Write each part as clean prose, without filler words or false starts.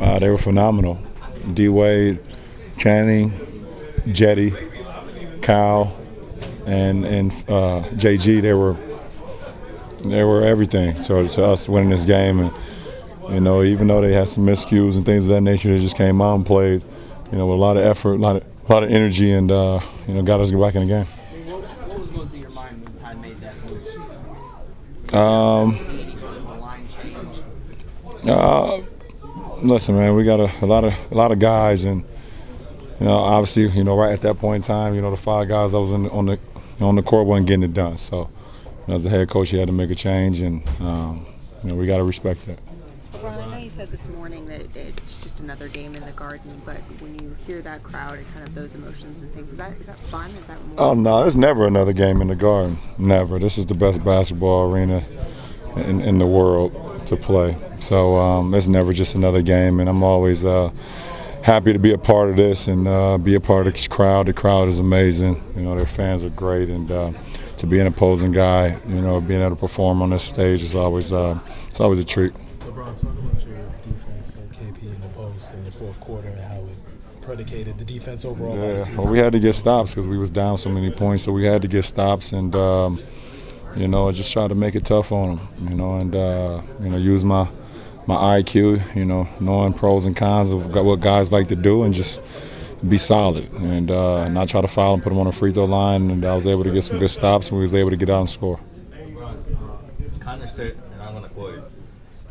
They were phenomenal. D-Wade, Channing, Jetty, Kyle, and JG. They were everything to us winning this game. And even though they had some miscues and things of that nature, they just came out and played, with a lot of effort, a lot of energy, and got us back in the game. What was going through your mind when Ty made that move? Listen, man, we got a lot of guys, and obviously, right at that point in time, the 5 guys that was on the court wasn't getting it done. So, as a head coach, he had to make a change, and we got to respect that. Ron, I know you said this morning that it's just another game in the Garden, but when you hear that crowd and kind of those emotions and things, is that fun? Is that more? Oh no, there's never another game in the Garden. Never. This is the best basketball arena in the world to play. So it's never just another game, and I'm always happy to be a part of this and be a part of this crowd. The crowd is amazing. Their fans are great, and to be an opposing guy, being able to perform on this stage is always it's always a treat. LeBron, talk about your defense on KP in the post in the fourth quarter and how it predicated the defense overall. Yeah, well, we had to get stops because we was down so many points, so we had to get stops and just try to make it tough on them, and use my IQ, knowing pros and cons of what guys like to do, and just be solid and not try to foul and put them on the free throw line. And I was able to get some good stops, and we was able to get out and score. Connor said, and I'm going to quote it,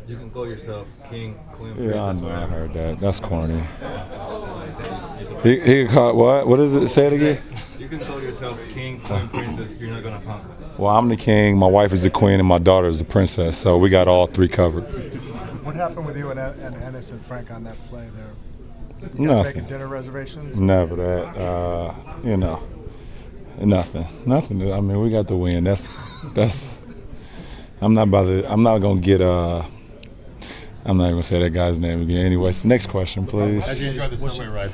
you can call yourself king, queen, Yeah, I princess, know. I whatever. heard that. That's corny. He caught what? What is it? Say it again. You can call yourself king, queen, princess, you're not going to punk us. Well, I'm the king, my wife is the queen, and my daughter is the princess. So we got all 3 covered. What happened with you and Ennis and Frank on that play there? You guys Nothing. making dinner reservations? Never that. Nothing. Nothing. I mean, we got the win. That's. I'm not gonna get. I'm not gonna say that guy's name again. Anyways, next question, please. How'd you enjoy the subway ride?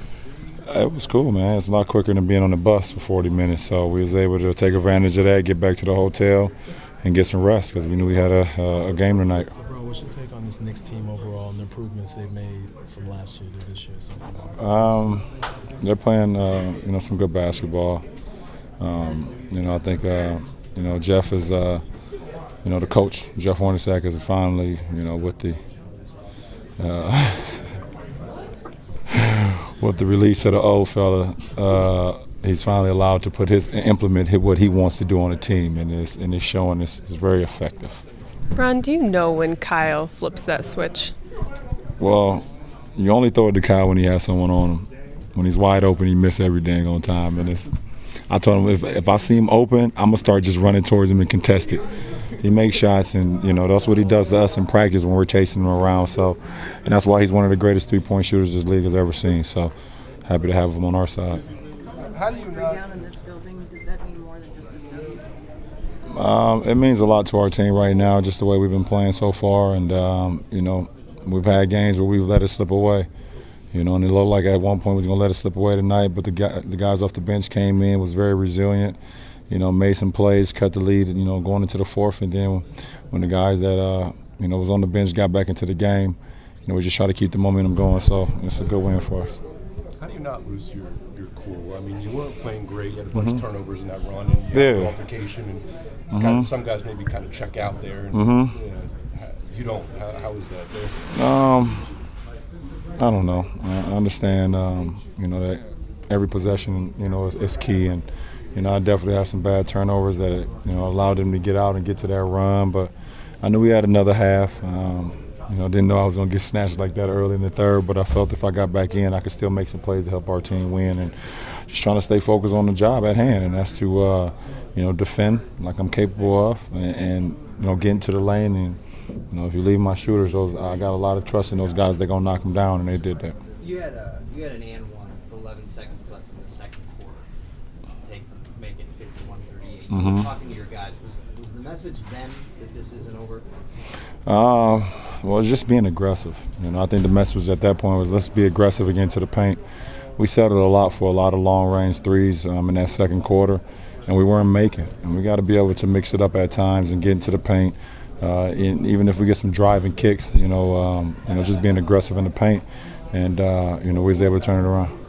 It was cool, man. It's a lot quicker than being on the bus for 40 minutes. So we was able to take advantage of that, get back to the hotel, and get some rest because we knew we had a game tonight. Bro, what's your take on this Knicks team overall and the improvements they've made from last year to this year so far? They're playing, some good basketball. I think, Jeff is, the coach, Jeff Hornacek, is finally, with the with the release of the old fella, he's finally allowed to implement what he wants to do on the team, and it's showing it's very effective. Ron, do you know when Kyle flips that switch? Well, you only throw it to Kyle when he has someone on him. When he's wide open, he misses every dang on time. And I told him if I see him open, I'm gonna start just running towards him and contest it. He makes shots, and that's what he does to us in practice when we're chasing him around. So, and that's why he's one of the greatest 3-point shooters this league has ever seen. So, happy to have him on our side. How do you know? Down in this building, does that mean more than just the It means a lot to our team right now, just the way we've been playing so far. And, we've had games where we've let it slip away. And it looked like at one point we was going to let it slip away tonight, but the guys off the bench came in, was very resilient, made some plays, cut the lead, going into the fourth. And then when the guys that, was on the bench got back into the game, we just try to keep the momentum going. So it's a good win for us. How do you not lose your cool? I mean, you weren't playing great. You had a bunch of turnovers in that run, and you had an altercation, and some guys maybe kind of check out there. And, you don't. How was that there? I don't know. I understand, that every possession, is key. And, I definitely had some bad turnovers that, allowed them to get out and get to that run. But I knew we had another half. Didn't know I was going to get snatched like that early in the third, but I felt if I got back in, I could still make some plays to help our team win. And just trying to stay focused on the job at hand, and that's to, defend like I'm capable of and get into the lane. And, if you leave my shooters, I got a lot of trust in those guys. They're going to knock them down, and they did that. You had an and one with 11 seconds left in the second quarter to make it 51-38. You were talking to your guys. Was the message then that this isn't over? Well, just being aggressive. I think the message at that point was let's be aggressive again to the paint. We settled a lot for a lot of long-range threes in that second quarter, and we weren't making. And we got to be able to mix it up at times and get into the paint. even if we get some driving kicks, just being aggressive in the paint, and we was able to turn it around.